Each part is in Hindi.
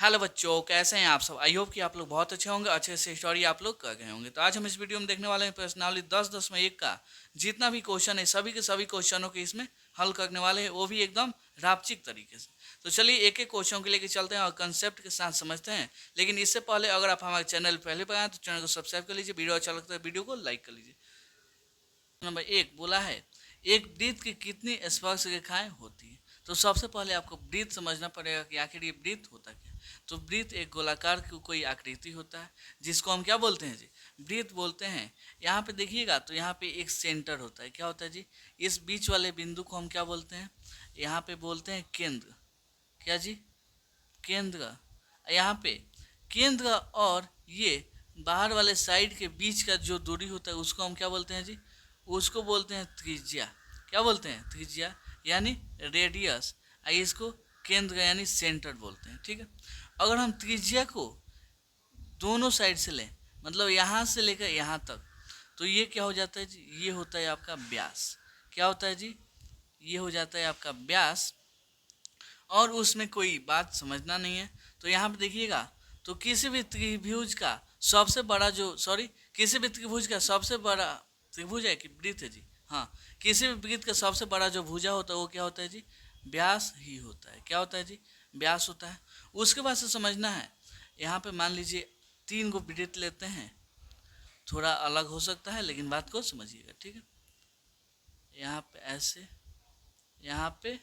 हेलो बच्चों, कैसे हैं आप सब। आई होप कि आप लोग बहुत अच्छे होंगे, अच्छे से स्टडी आप लोग कर गए होंगे। तो आज हम इस वीडियो में देखने वाले हैं प्रश्नावली 10-10 में 1 का जितना भी क्वेश्चन है सभी के सभी क्वेश्चनों के इसमें हल करने वाले हैं, वो भी एकदम रापचिक तरीके से। तो चलिए एक एक क्वेश्चन के लेके चलते हैं और कंसेप्ट के साथ समझते हैं। लेकिन इससे पहले अगर आप हमारे चैनल पहले पर आए तो चैनल को सब्सक्राइब कर लीजिए, वीडियो अच्छा लगता है वीडियो को लाइक कर लीजिए। नंबर 1 बोला है एक वृत्त की कितनी स्पर्श रेखाएं होती है। तो सबसे पहले आपको वृत्त समझना पड़ेगा कि आखिर ये वृत्त होता क्या है। तो वृत्त एक गोलाकार की कोई आकृति होता है जिसको हम क्या बोलते हैं जी, वृत्त बोलते हैं। यहाँ पे देखिएगा तो यहाँ पे एक सेंटर होता है, क्या होता है जी, इस बीच वाले बिंदु को हम क्या बोलते हैं, यहाँ पे बोलते हैं केंद्र। क्या जी, केंद्र। यहाँ पे केंद्र और ये बाहर वाले साइड के बीच का जो दूरी होता है उसको हम क्या बोलते हैं जी, उसको बोलते हैं त्रिज्या। क्या बोलते हैं, त्रिज्या यानी रेडियस। इसको केंद्र यानी सेंटर बोलते हैं। ठीक है, अगर हम त्रिज्या को दोनों साइड से लें, मतलब यहाँ से लेकर यहाँ तक, तो ये क्या हो जाता है जी, ये होता है आपका व्यास। क्या होता है जी, ये हो जाता है आपका व्यास। और उसमें कोई बात समझना नहीं है। तो यहाँ पे देखिएगा तो किसी भी त्रिभुज का सबसे बड़ा जो किसी भी त्रिभुज का सबसे बड़ा त्रिभुज है कि वृत्त है जी, हाँ, किसी भी वृत्त का सबसे बड़ा जो भुजा होता है वो क्या होता है जी, व्यास ही होता है। क्या होता है जी, व्यास होता है। उसके बाद से समझना है, यहाँ पे मान लीजिए 3 गो वृत्त लेते हैं, थोड़ा अलग हो सकता है लेकिन बात को समझिएगा। ठीक है, यहाँ पे ऐसे, यहाँ पे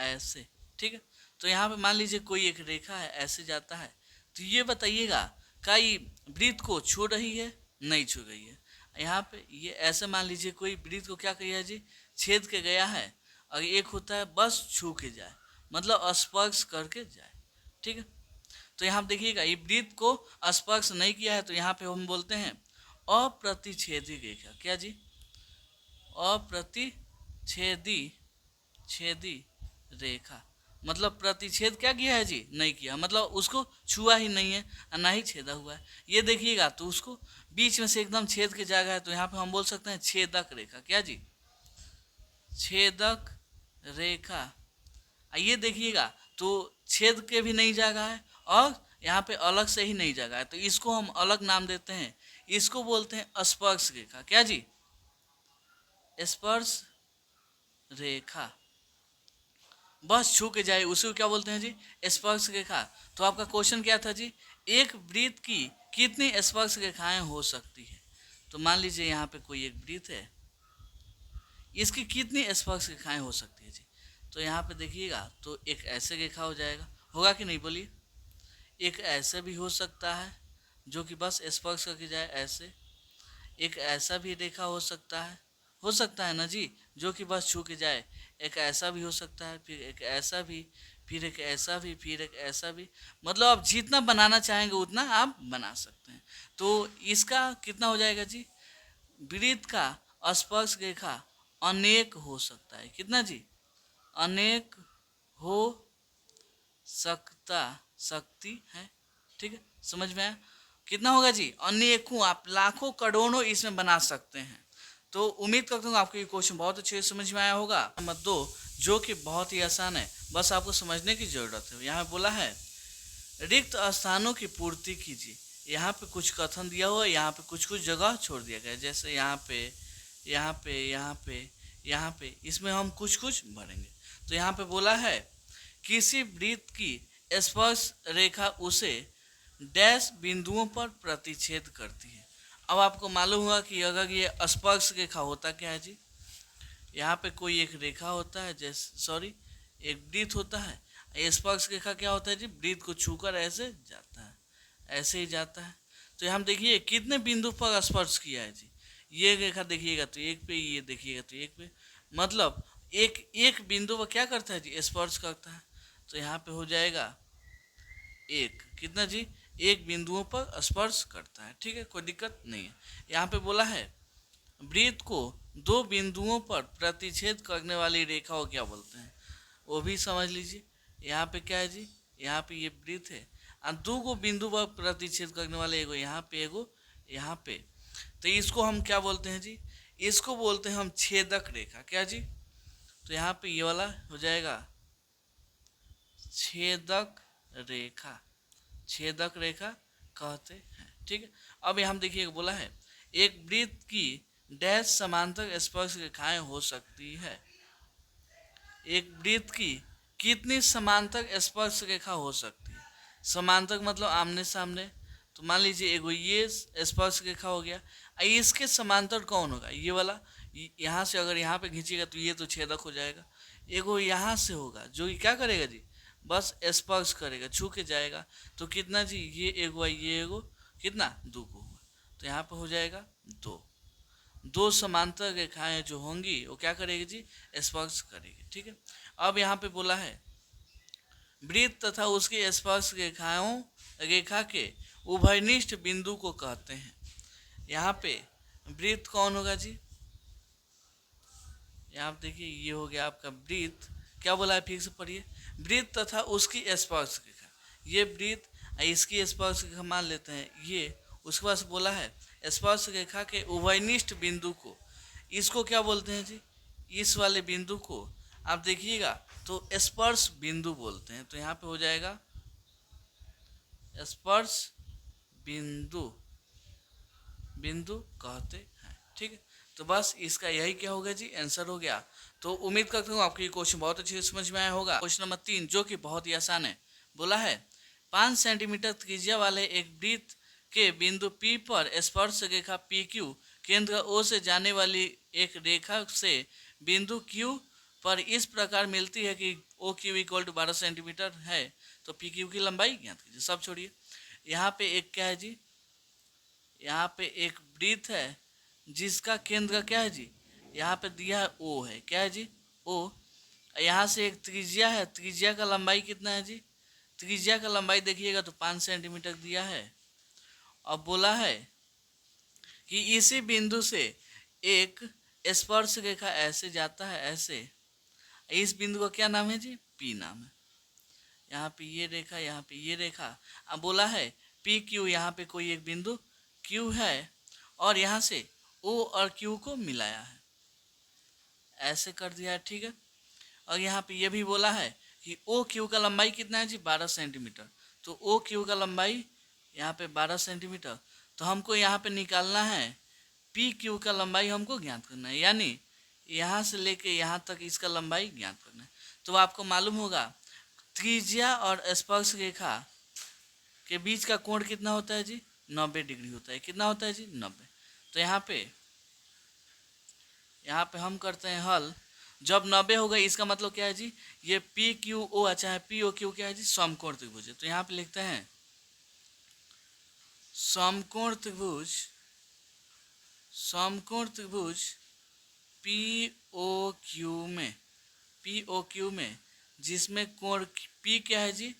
ऐसे। ठीक है, तो यहाँ पे मान लीजिए कोई एक रेखा है ऐसे जाता है, तो ये बताइएगा कई वृत्त को छू रही है, नहीं छू रही है। यहाँ पे ये ऐसे मान लीजिए कोई वृत्त को क्या किया है जी, छेद के गया है। और एक होता है बस छू के जाए, मतलब स्पर्श करके जाए। ठीक है, तो यहाँ पे देखिएगा ये वृत्त को स्पर्श नहीं किया है, तो यहाँ पे हम बोलते हैं अप्रतिच्छेदी रेखा। क्या जी, अप्रतिच्छेदी छेदी रेखा। मतलब प्रतिच्छेद क्या किया है जी, नहीं किया, मतलब उसको छुआ ही नहीं है और ना ही छेदा हुआ है। ये देखिएगा तो उसको बीच में से एकदम छेद के जगह है, तो यहाँ पे हम बोल सकते हैं छेदक रेखा। क्या जी, छेदक रेखा। ये देखिएगा तो छेद के भी नहीं जगह है और यहाँ पे अलग से ही नहीं जगह है, तो इसको हम अलग नाम देते हैं, इसको बोलते हैं स्पर्श रेखा। क्या जी, स्पर्श रेखा, बस छू के जाए उसी को क्या बोलते हैं जी, स्पर्श रेखा। तो आपका क्वेश्चन क्या था जी, एक वृत्त की कितनी स्पर्श रेखाएं हो सकती है। तो मान लीजिए यहाँ पे कोई एक वृत्त है, इसकी कितनी स्पर्श रेखाएं हो सकती है जी। तो यहाँ पे देखिएगा तो एक ऐसे रेखा हो जाएगा, होगा कि नहीं बोलिए। एक ऐसे भी हो सकता है जो कि बस स्पर्श करके जाए ऐसे। एक ऐसा भी रेखा हो सकता है ना जी, जो कि बस छू के जाए। एक ऐसा भी हो सकता है, फिर एक ऐसा भी, फिर एक ऐसा भी, फिर एक ऐसा भी। मतलब आप जितना बनाना चाहेंगे उतना आप बना सकते हैं। तो इसका कितना हो जाएगा जी, वृत्त का स्पर्श रेखा अनेक हो सकता है। कितना जी, अनेक हो सकता सकती है। ठीक है, समझ में आया। कितना होगा जी, अनेकों, आप लाखों करोड़ों इसमें बना सकते हैं। तो उम्मीद करता हूँ आपको ये क्वेश्चन बहुत अच्छे से समझ में आया होगा। नंबर 2 जो कि बहुत ही आसान है, बस आपको समझने की जरूरत है। यहाँ बोला है रिक्त स्थानों की पूर्ति कीजिए। यहाँ पे कुछ कथन दिया हुआ है, यहाँ पे कुछ कुछ जगह छोड़ दिया गया है, जैसे यहाँ पे, यहाँ पे, यहाँ पे, यहाँ पे, इसमें हम कुछ कुछ भरेंगे। तो यहाँ पे बोला है किसी वृत्त की स्पर्श रेखा उसे डैश बिंदुओं पर प्रतिच्छेद करती है। अब आपको मालूम हुआ कि अगर ये स्पर्श रेखा होता क्या है जी, यहाँ पे कोई एक रेखा होता है, जैसे एक वृत्त होता है। स्पर्श रेखा क्या होता है जी, वृत्त को छूकर ऐसे जाता है, ऐसे ही जाता है। तो हम देखिए कितने बिंदु पर स्पर्श किया है जी, ये रेखा देखिएगा तो एक पे, ये देखिएगा तो एक पे, मतलब एक एक बिंदु पर क्या करता है जी, स्पर्श करता है। तो यहाँ पे हो जाएगा एक, कितना जी, एक बिंदुओं पर स्पर्श करता है। ठीक है, कोई दिक्कत नहीं है। यहाँ पे बोला है वृत्त को 2 बिंदुओं पर प्रतिच्छेद करने वाली रेखा को क्या बोलते हैं, वो भी समझ लीजिए। यहाँ पे क्या है जी, यहाँ पे ये वृत्त है और 2 गो बिंदु पर प्रतिच्छेद करने वाले, एगो यहाँ पे, एगो यहाँ पे। तो इसको हम क्या बोलते हैं जी, इसको बोलते हैं हम छेदक रेखा। क्या जी, तो यहाँ पे ये वाला हो जाएगा छेदक रेखा। छेदक रेखा कहते हैं। ठीक है, अब यहाँ देखिए बोला है एक वृत्त की डैश समांतर स्पर्श रेखाएं हो सकती है। एक वृत्त की कितनी समांतर स्पर्श रेखा हो सकती है? समांतर मतलब आमने सामने। तो मान लीजिए एगो ये स्पर्श रेखा हो गया, इसके समांतर कौन होगा? ये वाला। यहाँ से अगर यहाँ पे खींचिएगा तो ये तो छेदक हो जाएगा। एगो यहाँ से होगा जो कि क्या करेगा जी, बस स्पर्श करेगा, छू के जाएगा। तो कितना जी, ये एगो ये एगो, कितना, दो को होगा। तो यहाँ पे हो जाएगा दो। दो समांतर रेखाएं जो होंगी वो क्या करेगी जी, स्पर्श करेगी। ठीक है, अब यहाँ पे बोला है वृत्त तथा उसकी स्पर्श रेखा के उभयनिष्ठ बिंदु को कहते हैं। यहाँ पे वृत्त कौन होगा जी, यहाँ पे देखिए ये हो गया आपका वृत्त। क्या बोला है, फिर से पढ़िए, वृत्त तथा उसकी स्पर्श रेखा। ये वृत्त, इसकी स्पर्श रेखा मान लेते हैं ये। उसके बाद बोला है स्पर्श रेखा के उभयनिष्ठ बिंदु को, इसको क्या बोलते हैं जी, इस वाले बिंदु को आप देखिएगा तो स्पर्श बिंदु बोलते हैं। तो यहाँ पे हो जाएगा स्पर्श बिंदु, बिंदु कहते हैं। ठीक है, तो बस इसका यही क्या होगा जी, आंसर हो गया। तो उम्मीद करता हूँ आपको ये क्वेश्चन बहुत अच्छे से समझ में आया होगा। क्वेश्चन नंबर 3 जो कि बहुत ही आसान है, बोला है 5 सेंटीमीटर त्रिज्या वाले एक वृत्त के बिंदु P पर स्पर्श रेखा PQ केंद्र O से जाने वाली एक रेखा से बिंदु Q पर इस प्रकार मिलती है कि OQ इक्वल टू 12 सेंटीमीटर है। तो PQ की लंबाई ज्ञात कीजिए। सब छोड़िए, यहाँ पे एक क्या है जी, यहाँ पे एक वृत्त है जिसका केंद्र क्या है जी, यहाँ पे दिया है O है, क्या है जी, O। यहाँ से एक त्रिज्या है, त्रिज्या का लंबाई कितना है जी, त्रिज्या का लंबाई देखिएगा तो 5 सेंटीमीटर दिया है। अब बोला है कि इसी बिंदु से एक स्पर्श रेखा ऐसे जाता है, ऐसे। इस बिंदु का क्या नाम है जी, P नाम है। यहाँ पे ये रेखा, यहाँ पे ये रेखा। अब बोला है PQ, यहाँ पे कोई एक बिंदु Q है और यहाँ से O और Q को मिलाया है, ऐसे कर दिया है। ठीक है, और यहाँ पे ये भी बोला है कि OQ का लंबाई कितना है जी, 12 सेंटीमीटर। तो OQ का लंबाई यहाँ पे 12 सेंटीमीटर। तो हमको यहाँ पे निकालना है PQ का लंबाई, हमको ज्ञात करना है, यानी यहाँ से लेके यहाँ तक इसका लंबाई ज्ञात करना है। तो आपको मालूम होगा त्रिज्या और स्पर्श रेखा के बीच का कोण कितना होता है जी, 90 डिग्री होता है। कितना होता है जी, 90। तो यहाँ पे हम करते हैं हल। जब 90 होगा इसका मतलब क्या है जी, ये PQO अच्छा है, POQ क्या है जी, समकोण त्रिभुज है। तो यहाँ पे लिखते हैं समकोण त्रिभुज, समकोण त्रिभुज POQ में जिसमें कोण P क्या है जी,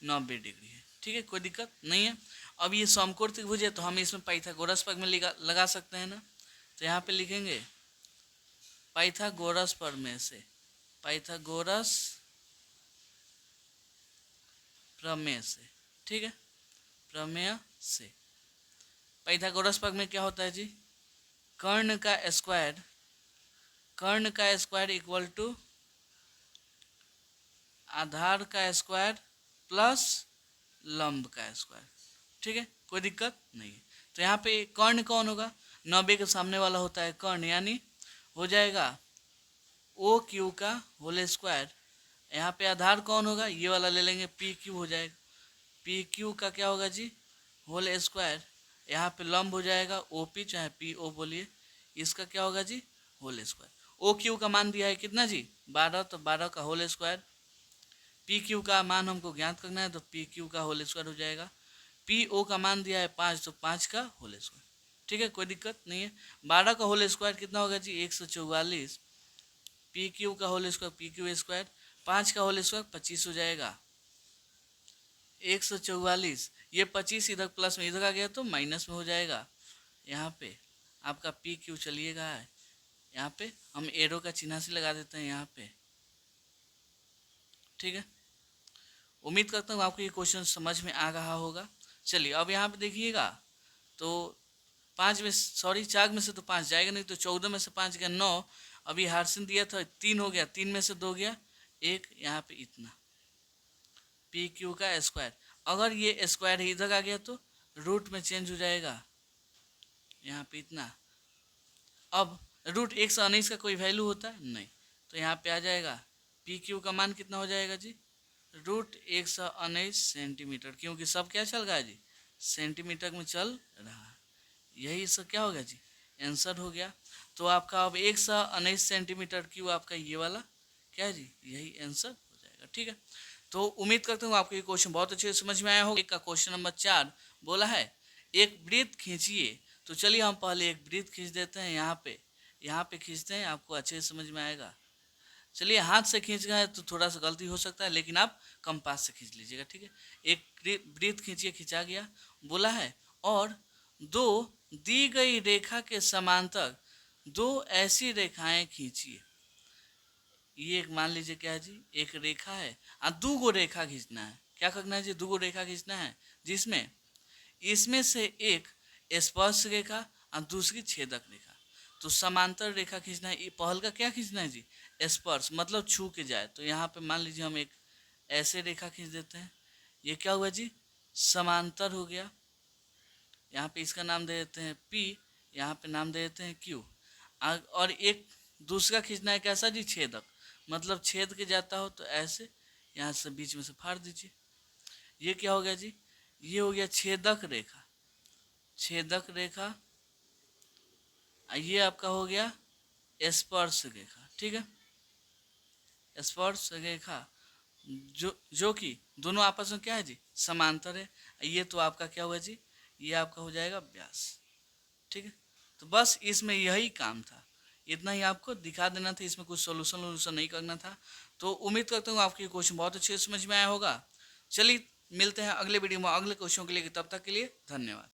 90 डिग्री है। ठीक है, कोई दिक्कत नहीं है। अब ये समकोण त्रिभुज है तो हम इसमें पाइथागोरस प्रमेय लगा सकते हैं ना। तो यहाँ पे लिखेंगे पाइथागोरस प्रमेय से, पाइथागोरस प्रमेय से। ठीक है, प्रमेय से पाइथागोरस प्रमेय क्या होता है जी, कर्ण का स्क्वायर, कर्ण का स्क्वायर इक्वल टू आधार का स्क्वायर प्लस लंब का स्क्वायर। ठीक है, कोई दिक्कत नहीं है। तो यहाँ पे कर्ण कौन होगा, 90 के सामने वाला होता है कर्ण, यानी हो जाएगा OQ का होल स्क्वायर। यहाँ पे आधार कौन होगा, ये वाला ले लेंगे, PQ हो जाएगा, PQ का क्या होगा जी, होल स्क्वायर। यहाँ पे लंब हो जाएगा OP चाहे PO बोलिए, इसका क्या होगा जी, होल स्क्वायर। OQ का मान दिया है कितना जी, 12, तो 12 का होल स्क्वायर। PQ का मान हमको ज्ञात करना है तो PQ का होल स्क्वायर हो जाएगा। PO का मान दिया है 5, तो 5 का होल स्क्वायर। ठीक है, कोई दिक्कत नहीं है। 12 का होल स्क्वायर कितना होगा जी, 144। PQ का होल स्क्वायर PQ स्क्वायर, 5 का होल स्क्वायर 25 हो जाएगा। 144, ये 25 इधर प्लस में इधर आ गया तो माइनस में हो जाएगा। यहाँ पे आपका PQ चलिएगा, यहाँ पे हम एरो का चिन्ह से लगा देते हैं यहाँ पे। ठीक है, उम्मीद करता हूँ आपको ये क्वेश्चन समझ में आ रहा होगा। चलिए अब यहाँ पे देखिएगा तो 4 में से तो 5 जाएगा नहीं, तो 14 में से 5 गया 9। अभी हार्सिन दिया था 3 हो गया, 3 में से 2 गया 1, यहाँ पे इतना PQ का स्क्वायर। अगर ये स्क्वायर इधर आ गया तो रूट में चेंज हो जाएगा, यहाँ पे इतना। अब रूट 119 का कोई वैल्यू होता है नहीं, तो यहाँ पे आ जाएगा पी क्यू का मान कितना हो जाएगा जी, रूट 119 सेंटीमीटर, क्योंकि सब क्या चल रहा है जी, सेंटीमीटर में चल रहा है। यही इसका क्या हो गया जी, आंसर हो गया। तो आपका अब 119 सेंटीमीटर क्यूब आपका ये वाला क्या है जी, यही आंसर हो जाएगा। ठीक है, तो उम्मीद करता हूँ आपको ये क्वेश्चन बहुत अच्छे से समझ में आया होगा। एक का क्वेश्चन नंबर 4 बोला है एक वृत्त खींचिए। तो चलिए हम पहले एक वृत्त खींच देते हैं, यहाँ पे खींचते हैं, आपको अच्छे से समझ में आएगा। चलिए हाथ से खींच गए तो थोड़ा सा गलती हो सकता है, लेकिन आप कंपास से खींच लीजिएगा। ठीक है, एक वृत्त खींचिए, खींचा गया, बोला है और दो दी गई रेखा के समांतर दो ऐसी रेखाएं खींचिए। ये एक मान लीजिए क्या है जी, एक रेखा है और दो गो रेखा खींचना है। क्या करना है जी, दो गो रेखा खींचना है, जिसमें इसमें से एक स्पर्श रेखा और दूसरी छेदक रेखा। तो समांतर रेखा खींचना है, पहल का क्या खींचना है जी, स्पर्श, मतलब छू के जाए। तो यहाँ पे मान लीजिए हम एक ऐसे रेखा खींच देते हैं, ये क्या हुआ जी, समांतर हो गया। यहाँ पे इसका नाम दे देते हैं P, यहाँ पे नाम दे देते हैं Q। और एक दूसरा खींचना है कैसा जी, छेदक, मतलब छेद के जाता हो तो ऐसे यहाँ से बीच में से फाड़ दीजिए। ये क्या हो गया जी, ये हो गया छेदक रेखा, छेदक रेखा। ये आपका हो गया स्पर्श रेखा। ठीक है, स्पर्श रेखा जो कि दोनों आपस में क्या है जी, समांतर है। ये तो आपका क्या हुआ जी, ये आपका हो जाएगा व्यास। ठीक है, तो बस इसमें यही काम था, इतना ही आपको दिखा देना था, इसमें कुछ सोल्यूशन वोल्यूशन नहीं करना था। तो उम्मीद करता हूँ आपके क्वेश्चन बहुत अच्छे से समझ में आया होगा। चलिए मिलते हैं अगले वीडियो में अगले क्वेश्चन के लिए, तब तक के लिए धन्यवाद।